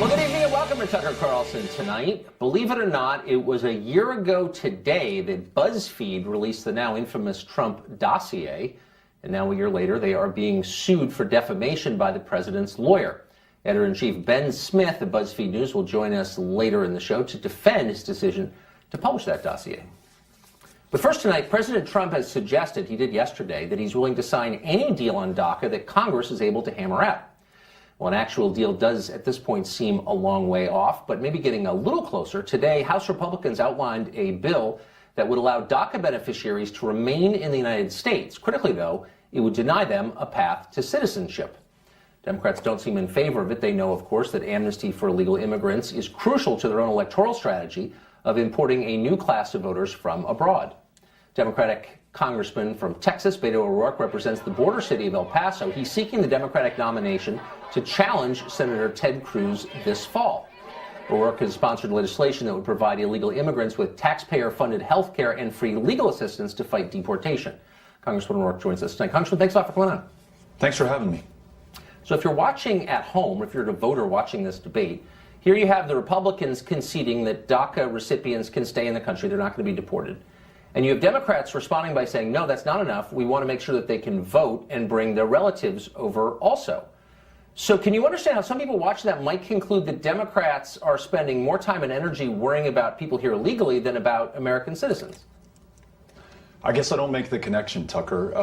Well, good evening and welcome to Tucker Carlson tonight. Believe it or not, it was a year ago today that BuzzFeed released the now infamous Trump dossier. And now a year later, they are being sued for defamation by the president's lawyer. Editor-in-Chief Ben Smith of BuzzFeed News will join us later in the show to defend his decision to publish that dossier. But first tonight, President Trump has suggested, he did yesterday, that he's willing to sign any deal on DACA that Congress is able to hammer out. Well, an actual deal does at this point seem a long way off, but maybe getting a little closer. Today, House Republicans outlined a bill that would allow DACA beneficiaries to remain in the United States. Critically, though, it would deny them a path to citizenship. Democrats don't seem in favor of it. They know, of course, that amnesty for illegal immigrants is crucial to their own electoral strategy of importing a new class of voters from abroad. Democratic Congressman from Texas, Beto O'Rourke, represents the border city of El Paso. He's seeking the Democratic nomination to challenge Senator Ted Cruz this fall. O'Rourke has sponsored legislation that would provide illegal immigrants with taxpayer-funded health care and free legal assistance to fight deportation. Congressman O'Rourke joins us tonight. Congressman, thanks a lot for coming on. Thanks for having me. So if you're watching at home, or if you're a voter watching this debate, here you have the Republicans conceding that DACA recipients can stay in the country. They're not going to be deported. And you have Democrats responding by saying, no, that's not enough. We want to make sure that they can vote and bring their relatives over also. So can you understand how some people watching that might conclude that Democrats are spending more time and energy worrying about people here illegally than about American citizens? I guess I don't make the connection, Tucker.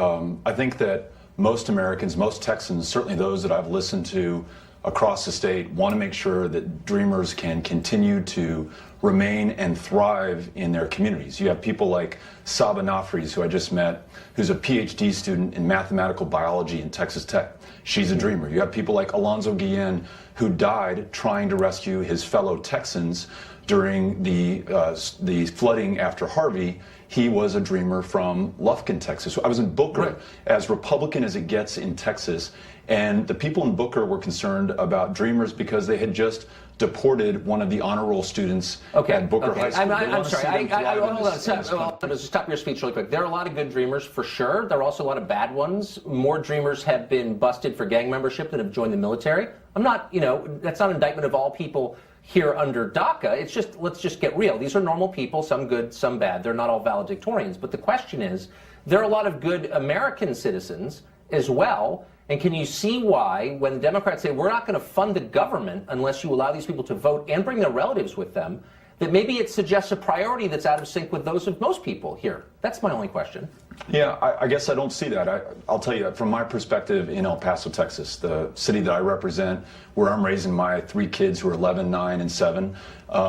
I think that most Americans, most Texans, certainly those that I've listened to across the state, want to make sure that Dreamers can continue to remain and thrive in their communities. You have people like Saba Nafries, who I just met, who's a PhD student in mathematical biology in Texas Tech. She's a Dreamer. You have people like Alonzo Guillen, who died trying to rescue his fellow Texans during the flooding after Harvey. He was a Dreamer from Lufkin, Texas. I was in Booker, right, as Republican as it gets in Texas, and the people in Booker were concerned about Dreamers because they had just deported one of the honor roll students at Booker High School. I'm sorry. Hold on. Just stop your speech really quick. There are a lot of good Dreamers for sure. There are also a lot of bad ones. More Dreamers have been busted for gang membership than have joined the military. I'm not, that's not an indictment of all people here under DACA. It's just, let's just get real. These are normal people, some good, some bad. They're not all valedictorians. But the question is, there are a lot of good American citizens as well. And can you see why, when the Democrats say, we're not going to fund the government unless you allow these people to vote and bring their relatives with them, that maybe it suggests a priority that's out of sync with those of most people here? That's my only question. Yeah, I guess I don't see that. I'll tell you, from my perspective in El Paso, Texas, the city that I represent, where I'm raising my 3 kids who are 11, 9, and 7, I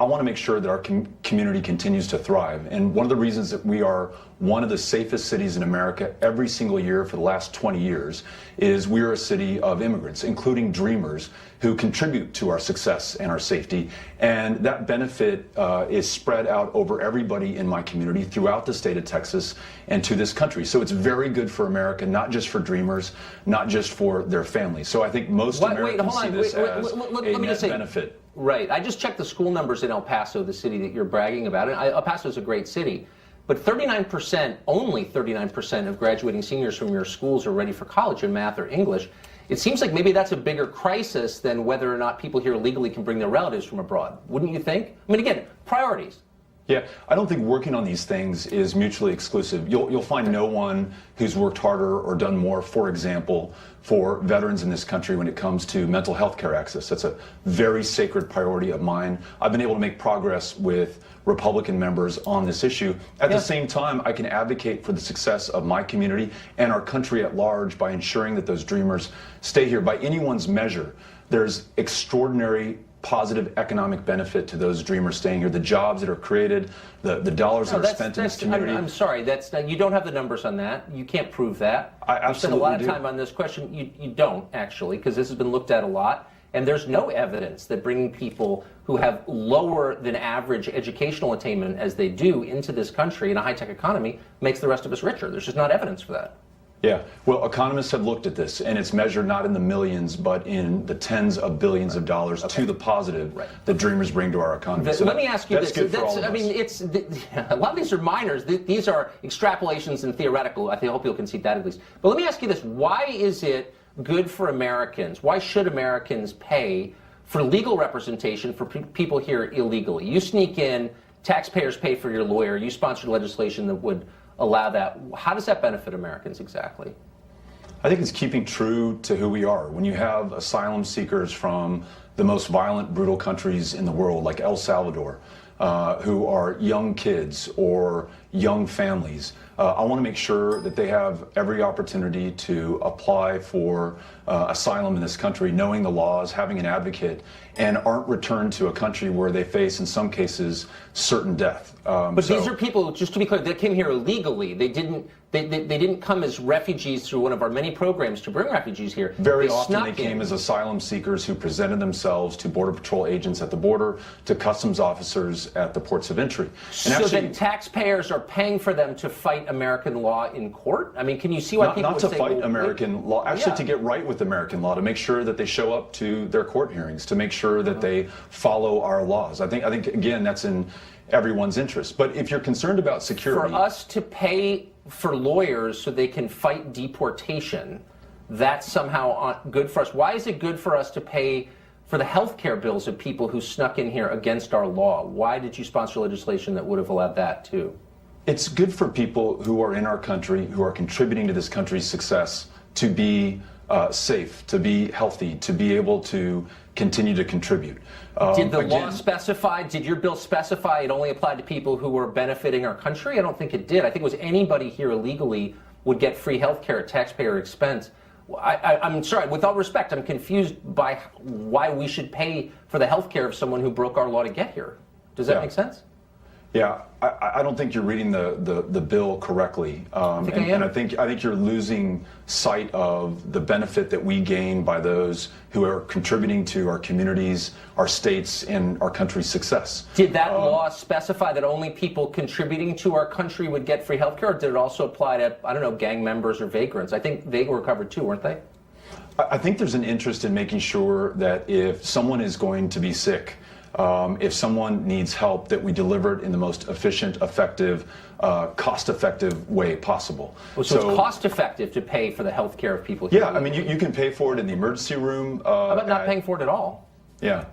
want to make sure that our community continues to thrive. And one of the reasons that we are one of the safest cities in America every single year for the last 20 years is we are a city of immigrants, including Dreamers, who contribute to our success and our safety. And that benefit is spread out over everybody in my community throughout the state of Texas and to this country. So it's very good for America, not just for Dreamers, not just for their families. So I think most Americans see this as a net benefit. Right. I just checked the school numbers in El Paso, the city that you're bragging about. And El Paso is a great city. But 39%, only 39% of graduating seniors from your schools are ready for college in math or English. It seems like maybe that's a bigger crisis than whether or not people here legally can bring their relatives from abroad. Wouldn't you think? I mean, again, priorities. Yeah, I don't think working on these things is mutually exclusive. You'll find no one who's worked harder or done more, for example, for veterans in this country when it comes to mental health care access. That's a very sacred priority of mine. I've been able to make progress with Republican members on this issue. At the same time, I can advocate for the success of my community and our country at large by ensuring that those Dreamers stay here. By anyone's measure, there's extraordinary positive economic benefit to those Dreamers staying here, the jobs that are created, the dollars that are spent in this community. I'm sorry, you don't have the numbers on that. You can't prove that. I absolutely do. You spend a lot of time on this question. You don't, actually, because this has been looked at a lot. And there's no evidence that bringing people who have lower than average educational attainment as they do into this country in a high-tech economy makes the rest of us richer. There's just not evidence for that. Yeah, well, economists have looked at this, and it's measured not in the millions, but in the tens of billions of dollars to the positive that Dreamers bring to our economy. Let me ask you this. I mean, a lot of these are minors. These are extrapolations and theoretical. I hope you'll concede that at least. But let me ask you this. Why is it good for Americans? Why should Americans pay for legal representation for people here illegally. You sneak in, taxpayers pay for your lawyer, you sponsored legislation that would allow that. How does that benefit Americans exactly? I think it's keeping true to who we are. When you have asylum seekers from the most violent, brutal countries in the world, like El Salvador, who are young kids or young families, I want to make sure that they have every opportunity to apply for asylum in this country, knowing the laws, having an advocate, and aren't returned to a country where they face, in some cases, certain death. But these are people, just to be clear, that came here illegally. They didn't come as refugees through one of our many programs to bring refugees here. Very often they came as asylum seekers who presented themselves to Border Patrol agents at the border, to customs officers at the ports of entry. And so then taxpayers are paying for them to fight American law in court? I mean, can you see why people would say... Not to fight American law, actually to get right with American law, to make sure that they show up to their court hearings, to make sure that they follow our laws. I think again, that's in everyone's interest. But if you're concerned about security... For us to pay for lawyers so they can fight deportation, that's somehow good for us. Why is it good for us to pay for the health care bills of people who snuck in here against our law? Why did you sponsor legislation that would have allowed that too? It's good for people who are in our country, who are contributing to this country's success, to be safe, to be healthy, to be able to continue to contribute. Did the law specify, did your bill specify it only applied to people who were benefiting our country? I don't think it did. I think it was anybody here illegally would get free health care at taxpayer expense. I'm sorry, with all respect, I'm confused by why we should pay for the health care of someone who broke our law to get here. Does that make sense? Yeah, I don't think you're reading the bill correctly, and I think you're losing sight of the benefit that we gain by those who are contributing to our communities, our states, and our country's success. Did that law specify that only people contributing to our country would get free health care, or did it also apply to, I don't know, gang members or vagrants? I think they were covered too, weren't they? I think there's an interest in making sure that if someone is going to be sick, if someone needs help, that we deliver it in the most efficient, effective, cost-effective way possible. So it's cost-effective to pay for the health care of people here? Yeah, I mean, you can pay for it in the emergency room. How about not paying for it at all? Yeah.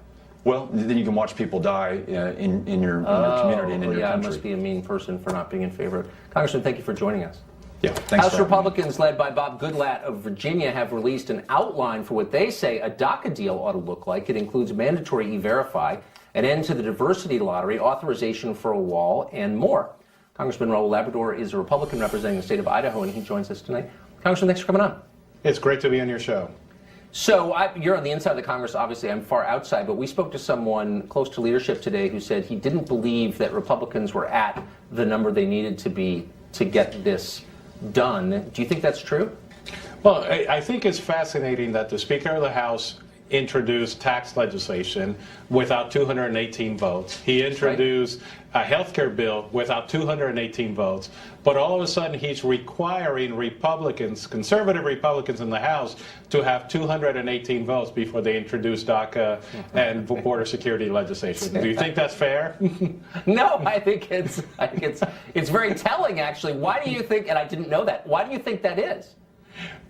Well, then you can watch people die in your community and in your country. I must be a mean person for not being in favor. Congressman, thank you for joining us. Yeah, thanks. House Republicans, led by Bob Goodlatte of Virginia, have released an outline for what they say a DACA deal ought to look like. It includes mandatory E-Verify, an end to the diversity lottery, authorization for a wall, and more. Congressman Raul Labrador is a Republican representing the state of Idaho, and he joins us tonight. Congressman, thanks for coming on. It's great to be on your show. So you're on the inside of the Congress, obviously. I'm far outside, but we spoke to someone close to leadership today who said he didn't believe that Republicans were at the number they needed to be to get this done. Do you think that's true? Well, I think it's fascinating that the Speaker of the House introduced tax legislation without 218 votes. He introduced a health care bill without 218 votes. But all of a sudden, he's requiring Republicans, conservative Republicans in the House, to have 218 votes before they introduce DACA and border security legislation. Do you think that's fair? No, I think it's very telling, actually. Why do you think, and I didn't know that, why do you think that is?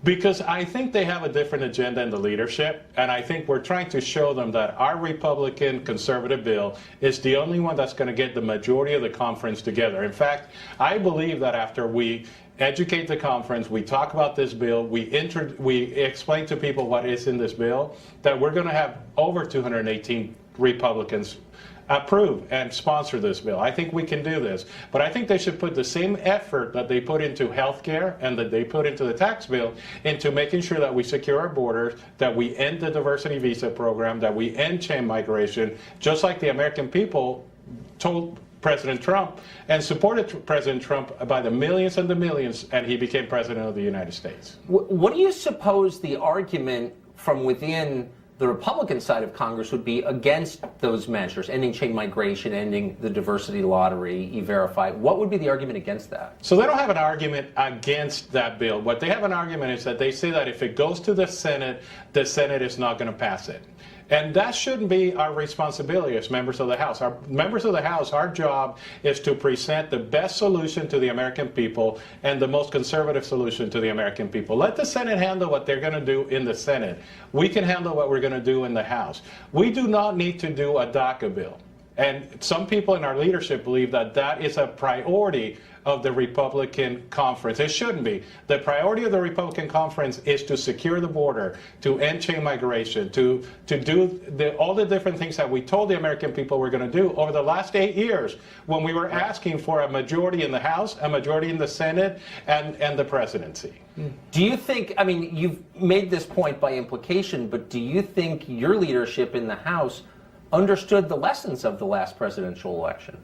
Because I think they have a different agenda in the leadership, and I think we're trying to show them that our Republican conservative bill is the only one that's going to get the majority of the conference together. In fact, I believe that after we educate the conference, we talk about this bill, we explain to people what is in this bill, that we're going to have over 218 Republicans approve and sponsor this bill. I think we can do this. But I think they should put the same effort that they put into health care and that they put into the tax bill into making sure that we secure our borders, that we end the diversity visa program, that we end chain migration, just like the American people told President Trump and supported President Trump by the millions and the millions, and he became president of the United States. What do you suppose the argument from within the Republican side of Congress would be against those measures, ending chain migration, ending the diversity lottery, E-Verify? What would be the argument against that? So they don't have an argument against that bill. What they have an argument is that they say that if it goes to the Senate is not going to pass it. And that shouldn't be our responsibility as members of the House. Our members of the House, our job is to present the best solution to the American people and the most conservative solution to the American people. Let the Senate handle what they're going to do in the Senate. We can handle what we're going to do in the House. We do not need to do a DACA bill. And some people in our leadership believe that that is a priority of the Republican conference. It shouldn't be. The priority of the Republican conference is to secure the border, to end chain migration, to do all the different things that we told the American people we're going to do over the last 8 years when we were asking for a majority in the House, a majority in the Senate, and the presidency. Do you think, I mean, you've made this point by implication, but do you think your leadership in the House understood the lessons of the last presidential election?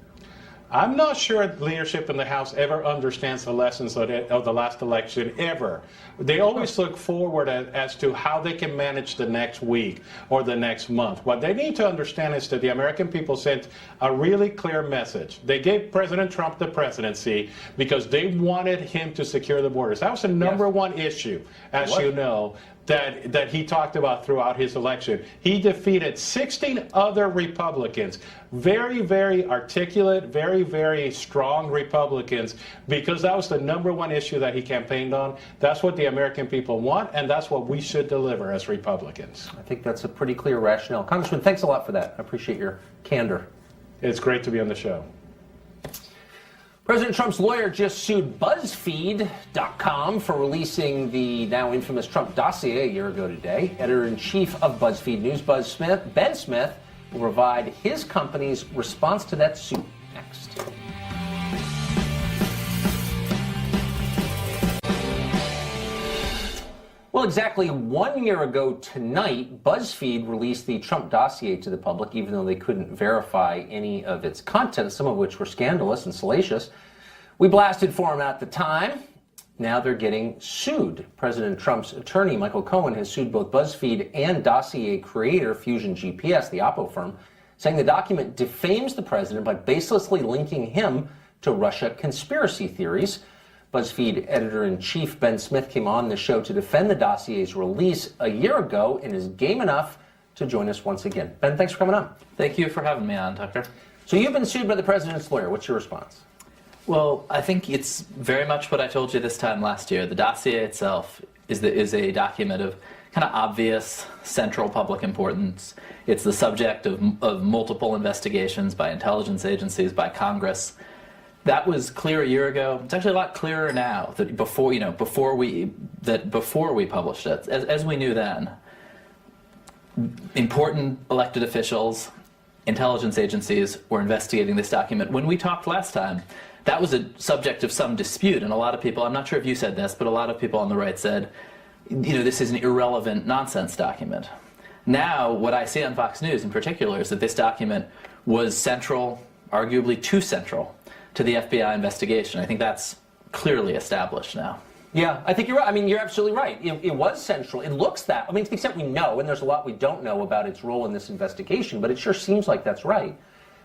I'm not sure leadership in the House ever understands the lessons of the last election, ever. They always look forward as to how they can manage the next week or the next month. What they need to understand is that the American people sent a really clear message. They gave President Trump the presidency because they wanted him to secure the borders. That was the number one issue, as you know, that he talked about throughout his election. He defeated 16 other Republicans, very, very articulate, very, very strong Republicans, because that was the number one issue that he campaigned on. That's what the American people want, and that's what we should deliver as Republicans. I think that's a pretty clear rationale. Congressman, thanks a lot for that. I appreciate your candor. It's great to be on the show. President Trump's lawyer just sued BuzzFeed.com for releasing the now infamous Trump dossier a year ago today. Editor-in-chief of BuzzFeed News, Ben Smith, will provide his company's response to that suit next. Well, exactly 1 year ago tonight, BuzzFeed released the Trump dossier to the public, even though they couldn't verify any of its contents, some of which were scandalous and salacious. We blasted for them at the time. Now they're getting sued. President Trump's attorney, Michael Cohen, has sued both BuzzFeed and dossier creator Fusion GPS, the Oppo firm, saying the document defames the president by baselessly linking him to Russia conspiracy theories. BuzzFeed editor-in-chief Ben Smith came on the show to defend the dossier's release a year ago and is game enough to join us once again. Ben, thanks for coming on. Thank you for having me on, Tucker. So you've been sued by the president's lawyer. What's your response? Well, I think it's very much what I told you this time last year. The dossier itself is a document of kind of obvious central public importance. It's the subject of multiple investigations by intelligence agencies, by Congress. That was clear a year ago. It's actually a lot clearer now that before we published it, as we knew then. Important elected officials, intelligence agencies were investigating this document. When we talked last time, that was a subject of some dispute, and a lot of people, I'm not sure if you said this, but a lot of people on the right said, this is an irrelevant nonsense document. Now, what I see on Fox News in particular is that this document was central, arguably too central, to the FBI investigation. I think that's clearly established now. Yeah, I think you're right. I mean, you're absolutely right. It was central. It looks that. I mean, to the extent we know, and there's a lot we don't know about its role in this investigation, but it sure seems like that's right.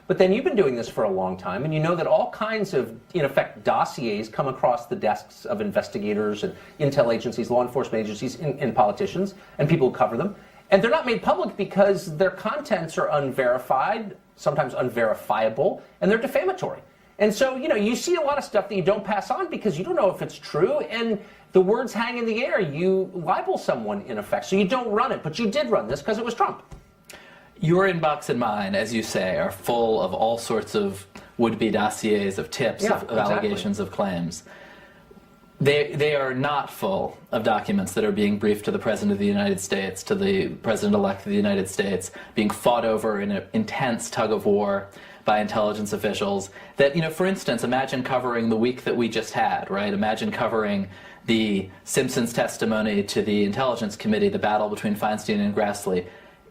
But then you've been doing this for a long time, and you know that all kinds of, in effect, dossiers come across the desks of investigators and intel agencies, law enforcement agencies, and politicians, and people who cover them. And they're not made public because their contents are unverified, sometimes unverifiable, and they're defamatory. And so, you see a lot of stuff that you don't pass on because you don't know if it's true, and the words hang in the air. You libel someone, in effect. So you don't run it, but you did run this because it was Trump. Your inbox and mine, as you say, are full of all sorts of would-be dossiers, of tips, of allegations, of claims. They are not full of documents that are being briefed to the President of the United States, to the President-elect of the United States, being fought over in an intense tug-of-war by intelligence officials. That, for instance, imagine covering the week that we just had, right? Imagine covering the Simpsons testimony to the Intelligence Committee, the battle between Feinstein and Grassley,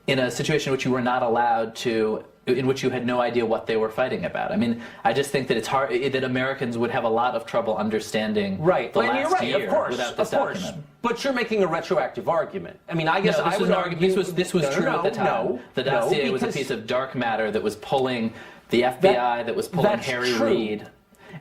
in a situation in which you were not allowed to, in which you had no idea what they were fighting about. I mean, I just think that it's hard, that Americans would have a lot of trouble understanding the last year without this document. But you're making a retroactive argument. I mean, I guess no, I would argue... This was true at the time. The dossier was a piece of dark matter that was pulling the FBI, that was pulling Harry Reid.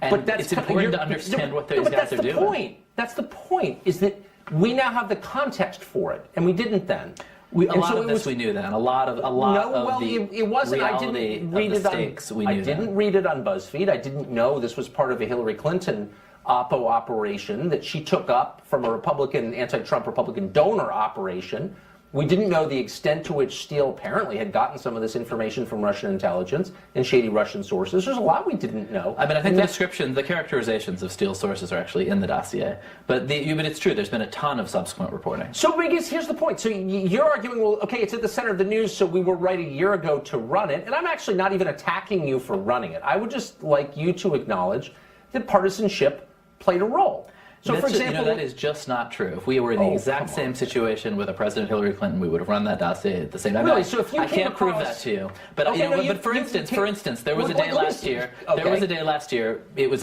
And it's important to understand what those guys are doing. That's the point, is that we now have the context for it, and we didn't then. A lot of this we knew then. A lot of it wasn't. I reality didn't read of the it stakes on. we knew I didn't then. read it on BuzzFeed. I didn't know this was part of a Hillary Clinton Oppo operation that she took up from a Republican, anti-Trump Republican donor operation. We didn't know the extent to which Steele apparently had gotten some of this information from Russian intelligence and shady Russian sources. There's a lot we didn't know. I mean, I think the description, the characterizations of Steele's sources are actually in the dossier. But it's true, there's been a ton of subsequent reporting. So, here's the point. So you're arguing, well, okay, it's at the center of the news, so we were right a year ago to run it. And I'm actually not even attacking you for running it. I would just like you to acknowledge that partisanship played a role. So, for example, that is just not true. If we were in the exact same situation with a President Hillary Clinton, we would have run that dossier at the same time. Really? So if you I can't prove that to you. But for instance, there was a day last year. There was a day last year. It was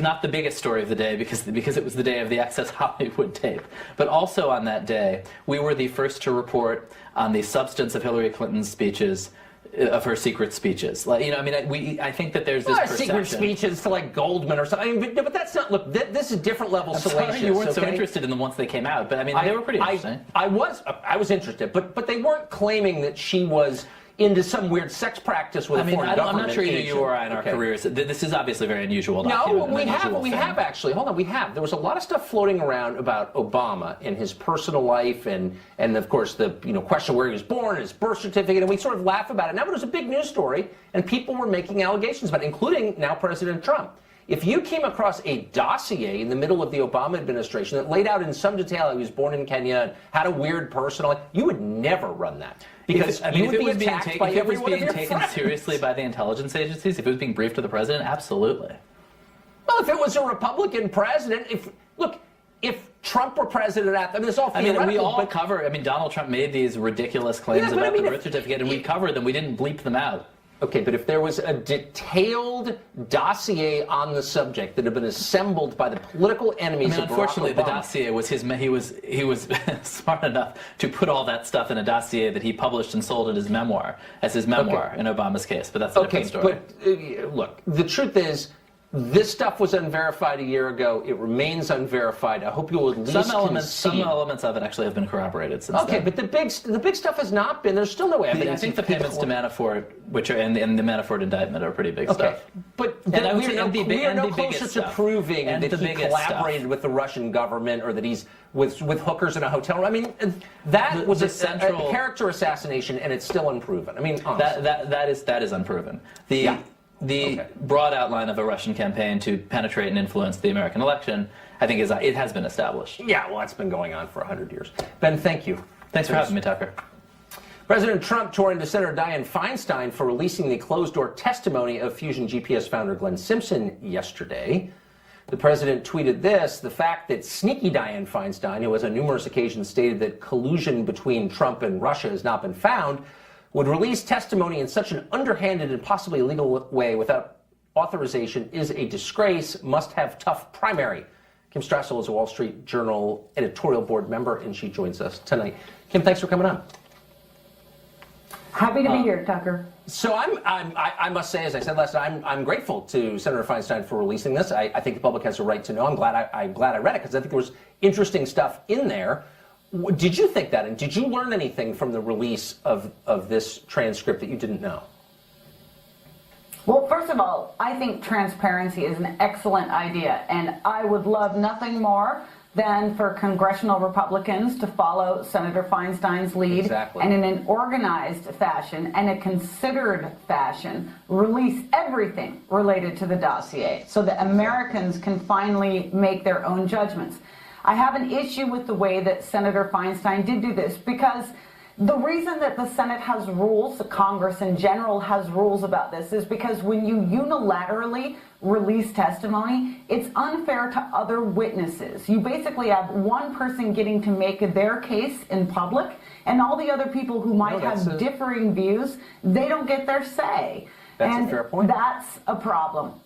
not the biggest story of the day because it was the day of the Access Hollywood tape. But also on that day, we were the first to report on the substance of Hillary Clinton's speeches. Of her secret speeches, I think that there's this perception. Secret speeches to like Goldman or something. But that's not. Look, this is different level salacious. Sorry, you weren't so interested in them once they came out, but they were pretty interesting. I was interested, but they weren't claiming that she was into some weird sex practice with a foreign government. I'm not sure either you or I in our careers. This is obviously very unusual. No, we have actually. Hold on, we have. There was a lot of stuff floating around about Obama and his personal life, and of course the question where he was born, his birth certificate, and we sort of laugh about it now. But it was a big news story, and people were making allegations about it, including now President Trump. If you came across a dossier in the middle of the Obama administration that laid out in some detail how he was born in Kenya and had a weird personal life, you would never run that. Because if it was being taken seriously by the intelligence agencies, if it was being briefed to the president, absolutely. Well, if it was a Republican president, if Trump were president it's all theoretical. We all cover. Donald Trump made these ridiculous claims about the birth certificate, and we covered them. We didn't bleep them out. Okay, but if there was a detailed dossier on the subject that had been assembled by the political enemies of Barack unfortunately, Obama, the dossier was he was smart enough to put all that stuff in a dossier that he published and sold as his memoir in Obama's case. But that's a different story. But look, the truth is, this stuff was unverified a year ago. It remains unverified. I hope you'll at least some elements of it actually have been corroborated since then. Okay, but the big stuff has not been. There's still no evidence. I think the payments to Manafort, which are in the Manafort indictment, are pretty big stuff. But we are no closer to proving that he collaborated with the Russian government or that he's with hookers in a hotel room. That was a character assassination, and it's still unproven. Honestly. That is unproven. The broad outline of a Russian campaign to penetrate and influence the American election, I think, it has been established. Yeah, well, it's been going on for 100 years. Ben, thank you. Thanks for having me, Tucker. President Trump tore into Senator Dianne Feinstein for releasing the closed-door testimony of Fusion GPS founder Glenn Simpson yesterday. The president tweeted this: the fact that sneaky Dianne Feinstein, who has on numerous occasions stated that collusion between Trump and Russia has not been found, would release testimony in such an underhanded and possibly illegal way without authorization is a disgrace, must have tough primary. Kim Strassel is a Wall Street Journal editorial board member, and she joins us tonight. Kim, thanks for coming on. Happy to be here, Tucker. So I must say, as I said last night, I'm grateful to Senator Feinstein for releasing this. I think the public has a right to know. I'm glad I read it because I think there was interesting stuff in there. Did you think that, and did you learn anything from the release of this transcript that you didn't know? Well, first of all, I think transparency is an excellent idea, and I would love nothing more than for congressional Republicans to follow Senator Feinstein's lead and in an organized fashion and a considered fashion release everything related to the dossier so that Americans can finally make their own judgments. I have an issue with the way that Senator Feinstein did do this because the reason that the Senate has rules, the Congress in general has rules about this, is because when you unilaterally release testimony, it's unfair to other witnesses. You basically have one person getting to make their case in public, and all the other people who might have differing views, they don't get their say. That's a fair point. That's a problem.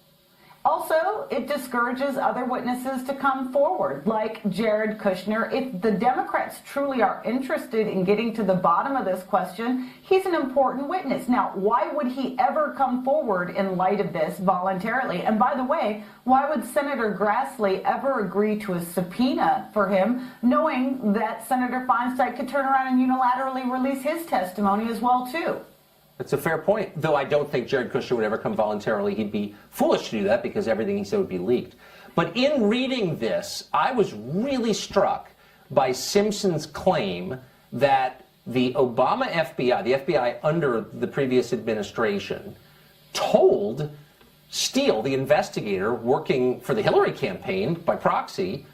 Also, it discourages other witnesses to come forward, like Jared Kushner. If the Democrats truly are interested in getting to the bottom of this question, he's an important witness. Now, why would he ever come forward in light of this voluntarily? And by the way, why would Senator Grassley ever agree to a subpoena for him, knowing that Senator Feinstein could turn around and unilaterally release his testimony as well, too? That's a fair point, though I don't think Jared Kushner would ever come voluntarily. He'd be foolish to do that because everything he said would be leaked. But in reading this, I was really struck by Simpson's claim that the Obama FBI, the FBI under the previous administration, told Steele, the investigator working for the Hillary campaign by proxy,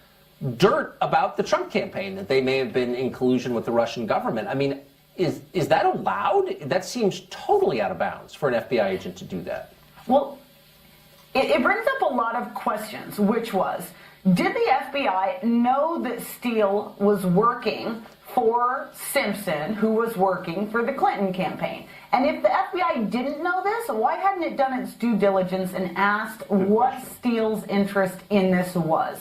dirt about the Trump campaign, that they may have been in collusion with the Russian government. I mean, is that allowed? That seems totally out of bounds for an FBI agent to do that. Well, it brings up a lot of questions, which was, did the FBI know that Steele was working for Simpson, who was working for the Clinton campaign? And if the FBI didn't know this, why hadn't it done its due diligence and asked what Steele's interest in this was?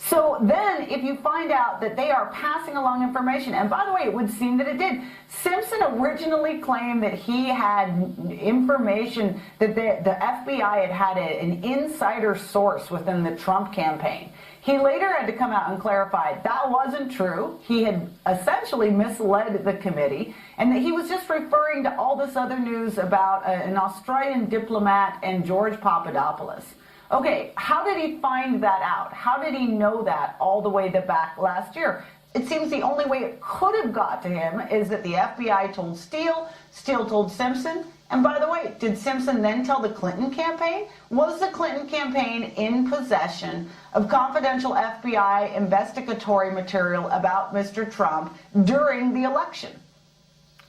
So then, if you find out that they are passing along information, and by the way, it would seem that it did. Simpson originally claimed that he had information that the FBI had an insider source within the Trump campaign. He later had to come out and clarify that wasn't true. He had essentially misled the committee, and that he was just referring to all this other news about an Australian diplomat and George Papadopoulos. Okay, how did he find that out? How did he know that all the way back last year? It seems the only way it could have got to him is that the FBI told Steele, Steele told Simpson, and by the way, did Simpson then tell the Clinton campaign? Was the Clinton campaign in possession of confidential FBI investigatory material about Mr. Trump during the election?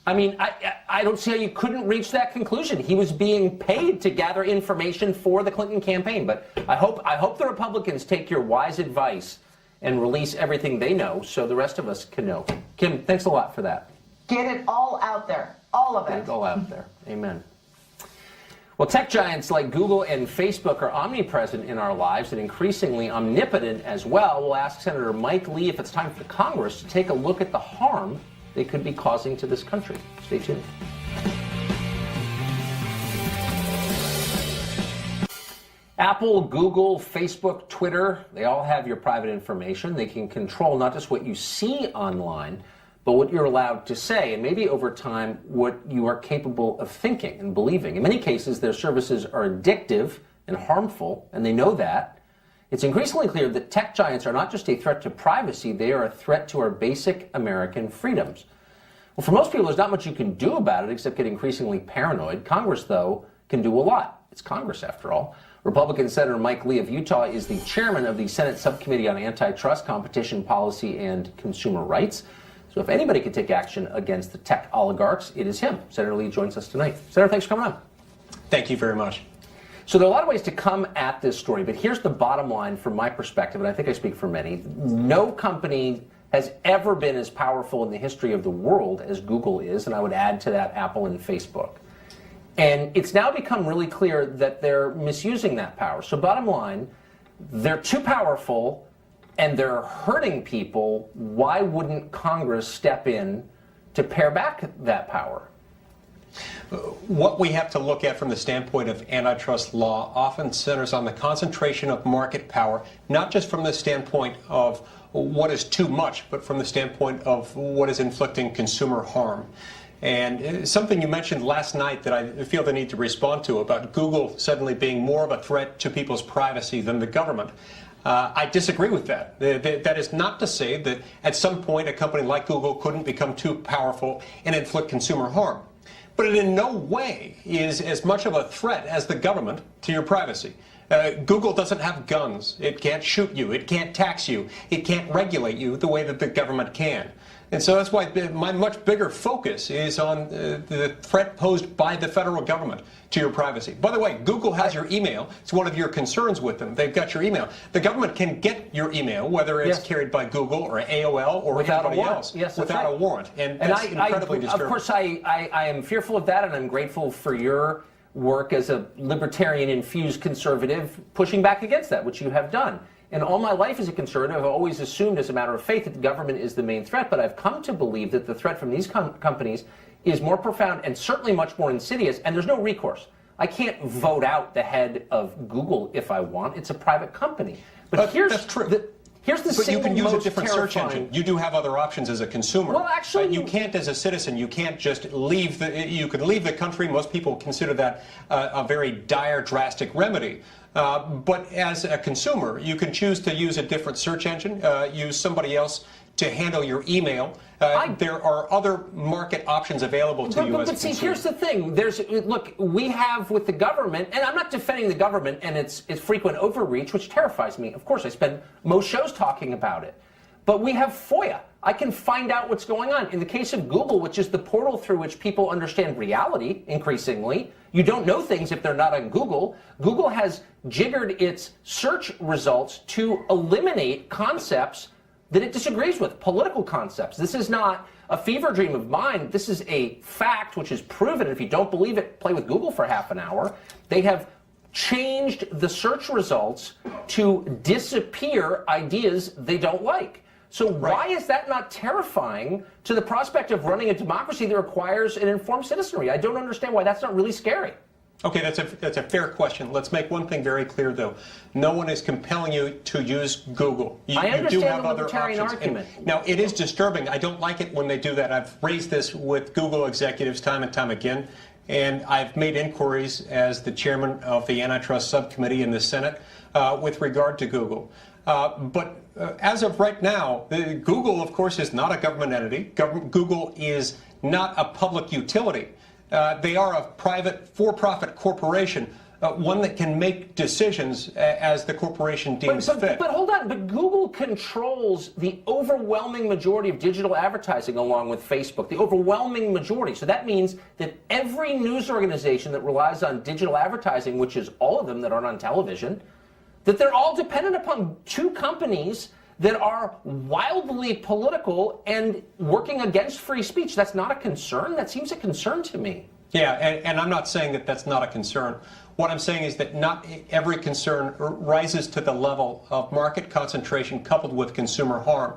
I mean, I don't see how you couldn't reach that conclusion. He was being paid to gather information for the Clinton campaign. But I hope the Republicans take your wise advice and release everything they know so the rest of us can know. Kim, thanks a lot for that. Get it all out there. All of it. Get it all out there. Amen. Well, tech giants like Google and Facebook are omnipresent in our lives and increasingly omnipotent as well. We'll ask Senator Mike Lee if it's time for Congress to take a look at the harm they could be causing to this country. Stay tuned. Apple, Google, Facebook, Twitter, they all have your private information. They can control not just what you see online, but what you're allowed to say, and maybe over time, what you are capable of thinking and believing. In many cases, their services are addictive and harmful, and they know that. It's increasingly clear that tech giants are not just a threat to privacy, they are a threat to our basic American freedoms. Well, for most people, there's not much you can do about it except get increasingly paranoid. Congress, though, can do a lot. It's Congress, after all. Republican Senator Mike Lee of Utah is the chairman of the Senate Subcommittee on Antitrust, Competition Policy, and Consumer Rights. So if anybody could take action against the tech oligarchs, it is him. Senator Lee joins us tonight. Senator, thanks for coming on. Thank you very much. So there are a lot of ways to come at this story, but here's the bottom line from my perspective, and I think I speak for many. No company has ever been as powerful in the history of the world as Google is, and I would add to that Apple and Facebook. And it's now become really clear that they're misusing that power. So bottom line, they're too powerful and they're hurting people. Why wouldn't Congress step in to pare back that power? What we have to look at from the standpoint of antitrust law often centers on the concentration of market power, not just from the standpoint of what is too much, but from the standpoint of what is inflicting consumer harm. And something you mentioned last night that I feel the need to respond to about Google suddenly being more of a threat to people's privacy than the government. I disagree with that. That is not to say that at some point a company like Google couldn't become too powerful and inflict consumer harm. But it in no way is as much of a threat as the government to your privacy. Google doesn't have guns. It can't shoot you. It can't tax you. It can't regulate you the way that the government can. And so that's why my much bigger focus is on the threat posed by the federal government to your privacy. By the way, Google has your email. It's one of your concerns with them. They've got your email. The government can get your email, whether it's carried by Google or AOL or anybody else, without a warrant. And that's incredibly disturbing. Of course, I am fearful of that, and I'm grateful for your work as a libertarian-infused conservative pushing back against that, which you have done. And all my life as a conservative, I've always assumed as a matter of faith that the government is the main threat, but I've come to believe that the threat from these companies is more profound and certainly much more insidious, and there's no recourse. I can't vote out the head of Google if I want. It's a private company. But that's true. Here's the but you can use a different search terrifying. engine. You do have other options as a consumer. Well, actually, you can't, as a citizen, you can't just leave you could leave the country. Most people consider that a very dire, drastic remedy. But as a consumer, you can choose to use a different search engine, use somebody else to handle your email. There are other market options available to you as a consumer. See, here's the thing. Look, we have with the government, and I'm not defending the government and its frequent overreach, which terrifies me. Of course, I spend most shows talking about it. But we have FOIA. I can find out what's going on. In the case of Google, which is the portal through which people understand reality increasingly, you don't know things if they're not on Google. Google has jiggered its search results to eliminate concepts that it disagrees with, political concepts. This is not a fever dream of mine. This is a fact which is proven. If you don't believe it, play with Google for half an hour. They have changed the search results to disappear ideas they don't like. So why is that not terrifying to the prospect of running a democracy that requires an informed citizenry? I don't understand why that's not really scary. Okay, that's a fair question. Let's make one thing very clear, though. No one is compelling you to use Google. I understand you do have the other libertarian options. argument. Now, it is disturbing. I don't like it when they do that. I've raised this with Google executives time and time again, and I've made inquiries as the chairman of the antitrust subcommittee in the Senate with regard to Google. But as of right now, Google, of course, is not a government entity. Google is not a public utility. They are a private, for-profit corporation, one that can make decisions as the corporation deems fit. But hold on, but Google controls the overwhelming majority of digital advertising along with Facebook, the overwhelming majority. So that means that every news organization that relies on digital advertising, which is all of them that aren't on television, that they're all dependent upon two companies that are wildly political and working against free speech. That's not a concern? That seems a concern to me. Yeah, and I'm not saying that that's not a concern. What I'm saying is that not every concern rises to the level of market concentration coupled with consumer harm.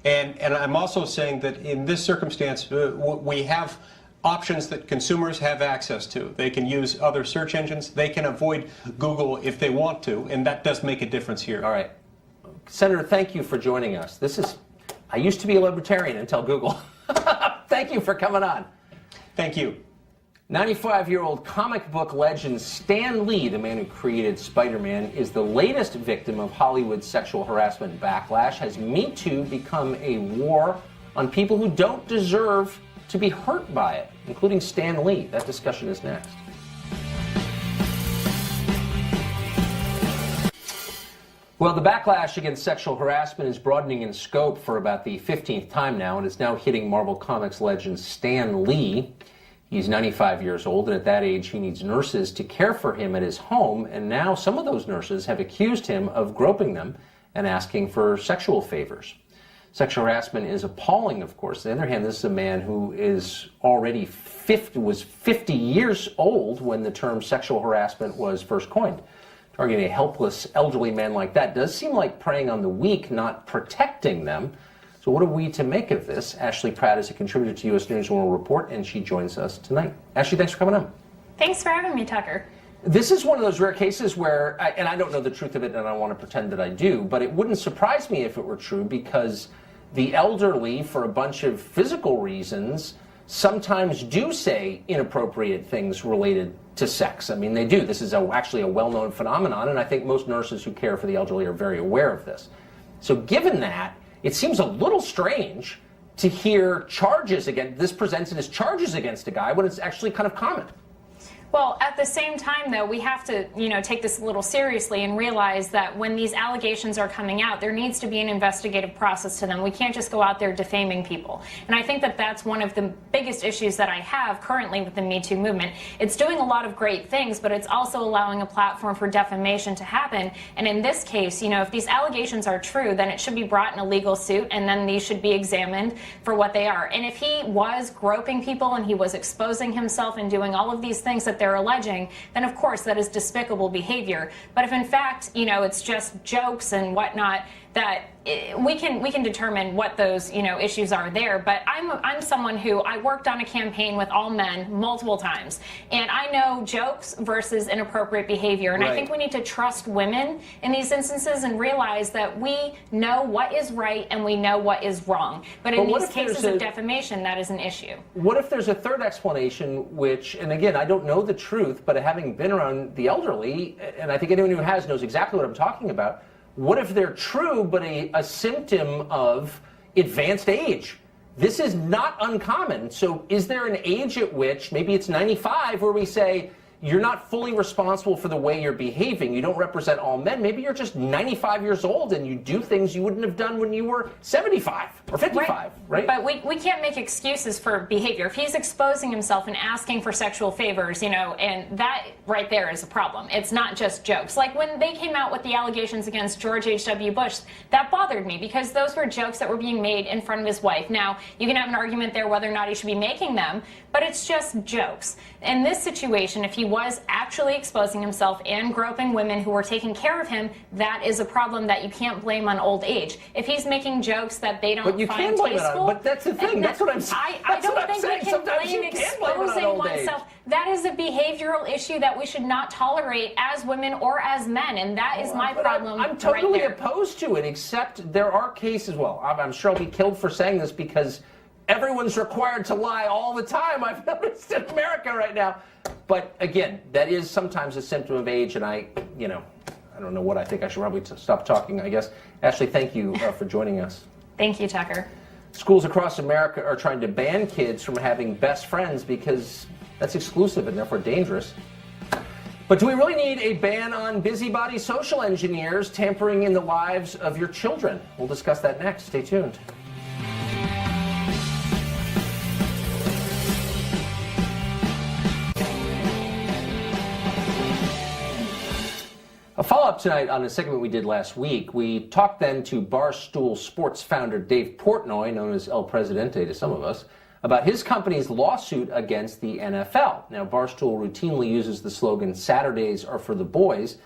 And I'm also saying that in this circumstance, we have options that consumers have access to. They can use other search engines. They can avoid Google if they want to, and that does make a difference here. All right. Senator, thank you for joining us. I used to be a libertarian until Google. Thank you for coming on. Thank you. 95-year-old comic book legend Stan Lee, the man who created Spider-Man, is the latest victim of Hollywood sexual harassment backlash. Has Me Too become a war on people who don't deserve to be hurt by it, including Stan Lee? That discussion is next. Well, the backlash against sexual harassment is broadening in scope for about the 15th time now, and it's now hitting Marvel Comics legend Stan Lee. He's 95 years old, and at that age, he needs nurses to care for him at his home, and now some of those nurses have accused him of groping them and asking for sexual favors. Sexual harassment is appalling, of course. On the other hand, this is a man who is already 50 years old when the term sexual harassment was first coined. Targeting a helpless elderly man like that does seem like preying on the weak, not protecting them. So what are we to make of this? Ashley Pratt is a contributor to U.S. News and World Report, and she joins us tonight. Ashley, thanks for coming on. Thanks for having me, Tucker. This is one of those rare cases where, and I don't know the truth of it, and I don't want to pretend that I do, but it wouldn't surprise me if it were true, because the elderly, for a bunch of physical reasons, sometimes do say inappropriate things related to sex. I mean, they do. This is actually a well-known phenomenon, and I think most nurses who care for the elderly are very aware of this. So given that, it seems a little strange to hear charges against, this presented as charges against a guy when it's actually kind of common. Well, at the same time, though, we have to, take this a little seriously and realize that when these allegations are coming out, there needs to be an investigative process to them. We can't just go out there defaming people. And I think that that's one of the biggest issues that I have currently with the Me Too movement. It's doing a lot of great things, but it's also allowing a platform for defamation to happen. And in this case, if these allegations are true, then it should be brought in a legal suit, and then these should be examined for what they are. And if he was groping people and he was exposing himself and doing all of these things that they're alleging, then of course that is despicable behavior. But if in fact, it's just jokes and whatnot, that we can determine what those issues are there. But I'm someone who I worked on a campaign with all men multiple times, and I know jokes versus inappropriate behavior, and I think we need to trust women in these instances and realize that we know what is right and we know what is wrong. But in these cases of defamation, that is an issue. What if there's a third explanation, which, and again, I don't know the truth, but having been around the elderly, and I think anyone who has knows exactly what I'm talking about. What if they're true, but a symptom of advanced age? This is not uncommon. So is there an age at which, maybe it's 95, where we say, you're not fully responsible for the way you're behaving. You don't represent all men. Maybe you're just 95 years old and you do things you wouldn't have done when you were 75 or 55, right? But we can't make excuses for behavior. If he's exposing himself and asking for sexual favors, and that right there is a problem. It's not just jokes. Like when they came out with the allegations against George H.W. Bush, that bothered me because those were jokes that were being made in front of his wife. Now, you can have an argument there whether or not he should be making them, but it's just jokes. In this situation, if he was actually exposing himself and groping women who were taking care of him, that is a problem that you can't blame on old age. If he's making jokes that they don't but you find can blame tasteful, it on, but that's the thing. That's what I'm saying. I don't think we can blame exposing oneself. That is a behavioral issue that we should not tolerate as women or as men, and that is my problem. I'm totally opposed to it, except there are cases. Well, I'm sure I'll be killed for saying this because everyone's required to lie all the time. I've noticed in America right now. But again, that is sometimes a symptom of age, and I don't know what I think. I should probably stop talking, I guess. Ashley, thank you for joining us. Thank you, Tucker. Schools across America are trying to ban kids from having best friends because that's exclusive and therefore dangerous. But do we really need a ban on busybody social engineers tampering in the lives of your children? We'll discuss that next. Stay tuned. A follow-up tonight on a segment we did last week. We talked then to Barstool Sports founder Dave Portnoy, known as El Presidente to some of us, about his company's lawsuit against the NFL. Now, Barstool routinely uses the slogan, "Saturdays are for the boys."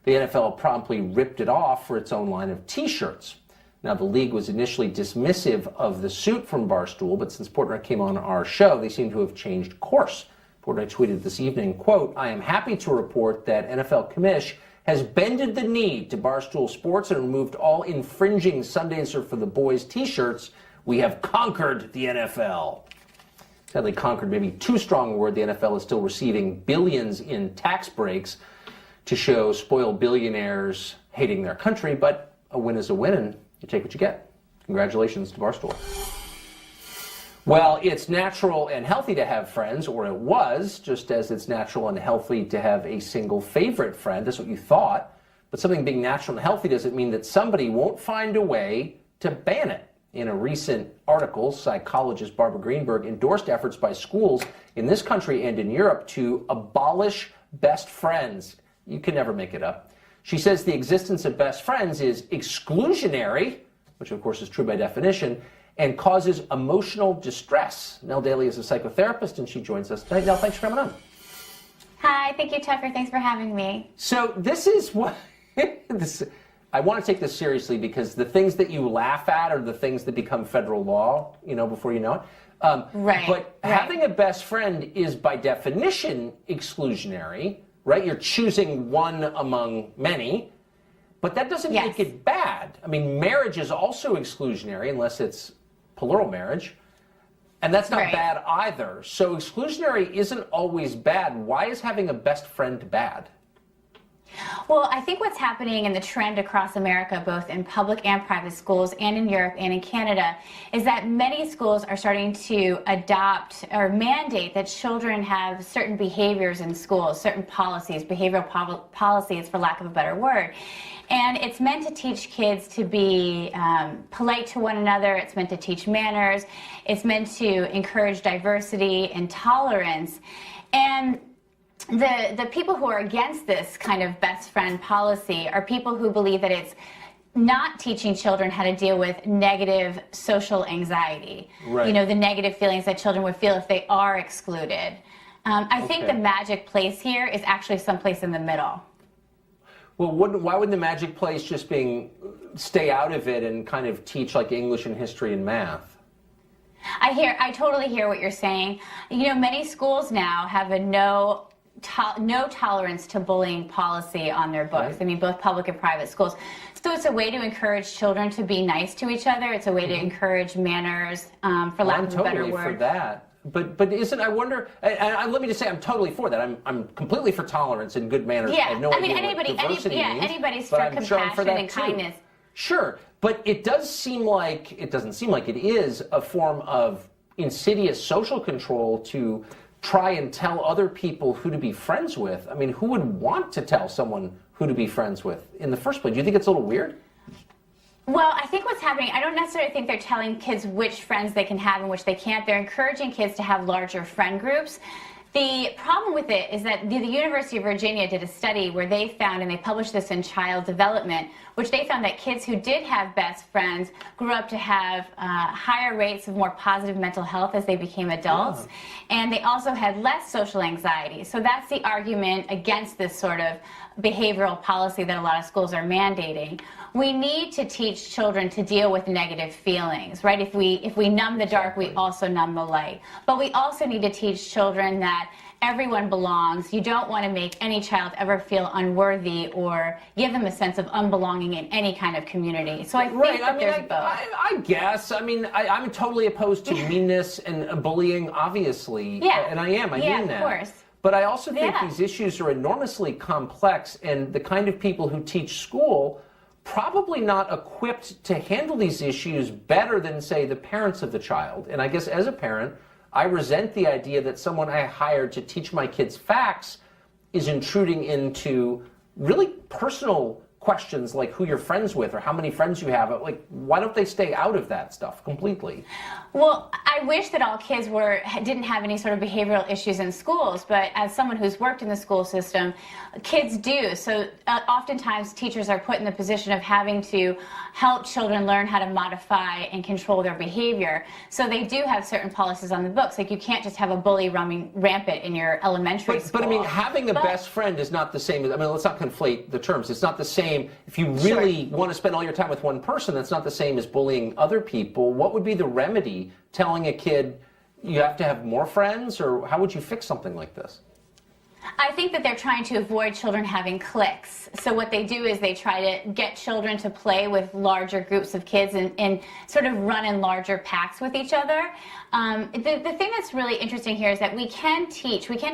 The NFL promptly ripped it off for its own line of T-shirts. Now, the league was initially dismissive of the suit from Barstool, but since Portnoy came on our show, they seem to have changed course. Portnoy tweeted this evening, quote, "I am happy to report that NFL Commish has bended the knee to Barstool Sports and removed all infringing Sundays are for the boys T-shirts. We have conquered the NFL." Sadly, conquered maybe too strong a word. The NFL is still receiving billions in tax breaks to show spoiled billionaires hating their country, but a win is a win, and you take what you get. Congratulations to Barstool. Well, it's natural and healthy to have friends, or it was, just as it's natural and healthy to have a single favorite friend. That's what you thought. But something being natural and healthy doesn't mean that somebody won't find a way to ban it. In a recent article, psychologist Barbara Greenberg endorsed efforts by schools in this country and in Europe to abolish best friends. You can never make it up. She says the existence of best friends is exclusionary, which of course is true by definition, and causes emotional distress. Nell Daly is a psychotherapist, and she joins us tonight. Nell, thanks for coming on. Hi, thank you, Tucker. Thanks for having me. So this is what... I want to take this seriously because the things that you laugh at are the things that become federal law, before you know it. Right. But having a best friend is by definition exclusionary, right? You're choosing one among many, but that doesn't make it bad. I mean, marriage is also exclusionary unless it's plural marriage, and that's not bad either. So exclusionary isn't always bad. Why is having a best friend bad? Well, I think what's happening in the trend across America, both in public and private schools and in Europe and in Canada, is that many schools are starting to adopt or mandate that children have certain behaviors in schools, certain policies, behavioral policies, for lack of a better word. And it's meant to teach kids to be polite to one another. It's meant to teach manners. It's meant to encourage diversity and tolerance. And the people who are against this kind of best friend policy are people who believe that it's not teaching children how to deal with negative social anxiety. Right. The negative feelings that children would feel if they are excluded. I think the magic place here is actually someplace in the middle. Well, why wouldn't the magic place just stay out of it and kind of teach like English and history and math? I totally hear what you're saying. You know, many schools now have a no tolerance to bullying policy on their books. Right. I mean, both public and private schools. So it's a way to encourage children to be nice to each other. It's a way to encourage manners, for lack of a better word. I'm totally for that. But isn't, I wonder, let me just say I'm totally for that. I'm completely for tolerance and good manners. Yeah, I have no idea what diversity means, anybody's but for I'm compassion sure I'm for that and too. kindness. Sure, but it doesn't seem like it is a form of insidious social control to try and tell other people who to be friends with. I mean, who would want to tell someone who to be friends with in the first place? Do you think it's a little weird? Well, I think what's happening, I don't necessarily think they're telling kids which friends they can have and which they can't. They're encouraging kids to have larger friend groups. The problem with it is that the University of Virginia did a study where they found, and they published this in Child Development, which they found that kids who did have best friends grew up to have higher rates of more positive mental health as they became adults. Oh. And they also had less social anxiety. So that's the argument against this sort of behavioral policy that a lot of schools are mandating. We need to teach children to deal with negative feelings, right? If we numb the dark, we also numb the light. But we also need to teach children that everyone belongs. You don't want to make any child ever feel unworthy or give them a sense of unbelonging in any kind of community. So I think that there's both. I guess. I mean, I'm totally opposed to meanness and bullying, obviously. Yeah. And I am. I mean that. Of course. But I also think these issues are enormously complex, and the kind of people who teach school probably not equipped to handle these issues better than, say, the parents of the child. And I guess as a parent, I resent the idea that someone I hired to teach my kids facts is intruding into really personal questions like who you're friends with or how many friends you have. Like, why don't they stay out of that stuff completely? Well, I wish that all kids didn't have any sort of behavioral issues in schools, but as someone who's worked in the school system, kids do. So oftentimes teachers are put in the position of having to help children learn how to modify and control their behavior. So they do have certain policies on the books. Like, you can't just have a bully running rampant in your elementary school. But I mean, having a best friend is not the same as, I mean, let's not conflate the terms. It's not the same. If you really want to spend all your time with one person, that's not the same as bullying other people. What would be the remedy? Telling a kid you have to have more friends, or how would you fix something like this? I think that they're trying to avoid children having cliques. So what they do is they try to get children to play with larger groups of kids and sort of run in larger packs with each other. The thing that's really interesting here is that we can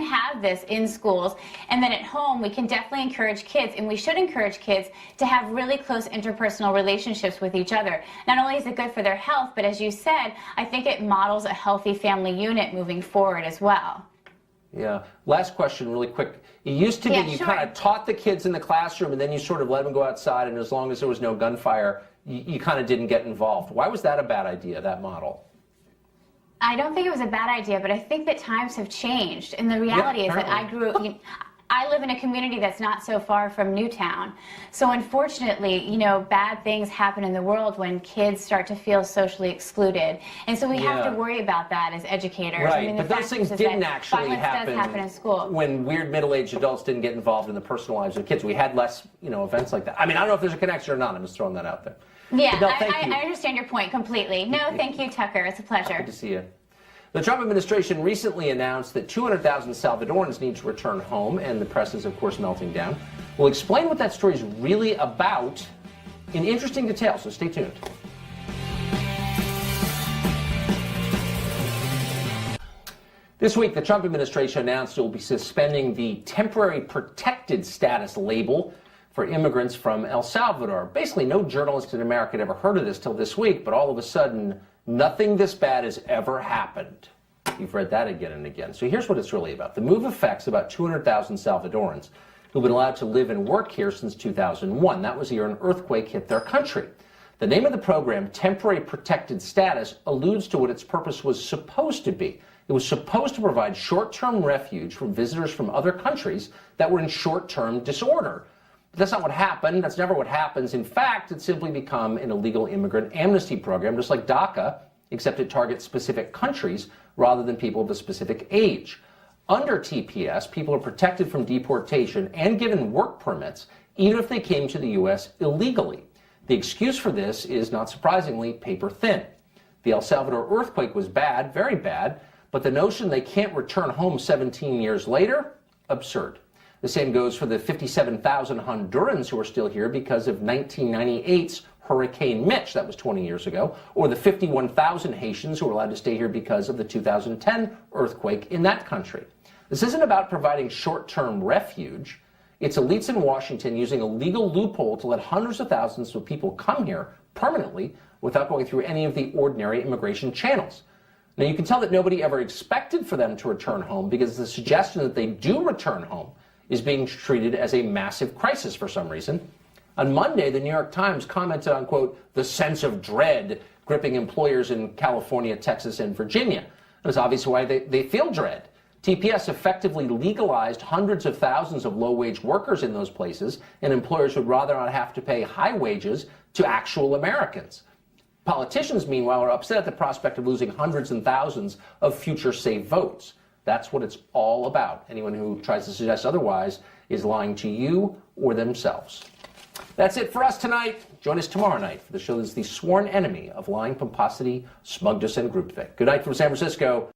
have this in schools, and then at home we can definitely encourage kids, and we should encourage kids to have really close interpersonal relationships with each other. Not only is it good for their health, but as you said, I think it models a healthy family unit moving forward as well. Yeah. Last question, really quick. It used to be you kind of taught the kids in the classroom, and then you sort of let them go outside, and as long as there was no gunfire, you kind of didn't get involved. Why was that a bad idea, that model? I don't think it was a bad idea, but I think that times have changed. And the reality is that I live in a community that's not so far from Newtown. So unfortunately, bad things happen in the world when kids start to feel socially excluded. And so we have to worry about that as educators. Right, I mean, but those things didn't actually happen in school. When weird middle-aged adults didn't get involved in the personal lives of kids. We had less, events like that. I mean, I don't know if there's a connection or not. I'm just throwing that out there. Yeah, no, I understand your point completely. No, thank you, Tucker. It's a pleasure. Good to see you. The Trump administration recently announced that 200,000 Salvadorans need to return home, and the press is, of course, melting down. We'll explain what that story is really about in interesting detail, so stay tuned. This week, the Trump administration announced it will be suspending the temporary protected status label for immigrants from El Salvador. Basically, no journalist in America had ever heard of this till this week, but all of a sudden, nothing this bad has ever happened. You've read that again and again. So here's what it's really about. The move affects about 200,000 Salvadorans who've been allowed to live and work here since 2001. That was the year an earthquake hit their country. The name of the program, Temporary Protected Status, alludes to what its purpose was supposed to be. It was supposed to provide short-term refuge from visitors from other countries that were in short-term disorder. But that's not what happened. That's never what happens. In fact, it's simply become an illegal immigrant amnesty program, just like DACA, except it targets specific countries rather than people of a specific age. Under TPS, people are protected from deportation and given work permits even if they came to the U.S. illegally. The excuse for this is, not surprisingly, paper thin. The El Salvador earthquake was bad, very bad, but the notion they can't return home 17 years later, absurd. The same goes for the 57,000 Hondurans who are still here because of 1998's Hurricane Mitch, that was 20 years ago, or the 51,000 Haitians who were allowed to stay here because of the 2010 earthquake in that country. This isn't about providing short-term refuge. It's elites in Washington using a legal loophole to let hundreds of thousands of people come here permanently without going through any of the ordinary immigration channels. Now, you can tell that nobody ever expected for them to return home because the suggestion that they do return home is being treated as a massive crisis for some reason. On Monday, the New York Times commented on, quote, the sense of dread gripping employers in California, Texas, and Virginia. It was obvious why they feel dread. TPS effectively legalized hundreds of thousands of low-wage workers in those places, and employers would rather not have to pay high wages to actual Americans. Politicians, meanwhile, are upset at the prospect of losing hundreds and thousands of future safe votes. That's what it's all about. Anyone who tries to suggest otherwise is lying to you or themselves. That's it for us tonight. Join us tomorrow night for the show that's the sworn enemy of lying, pomposity, smugness, and groupthink. Good night from San Francisco.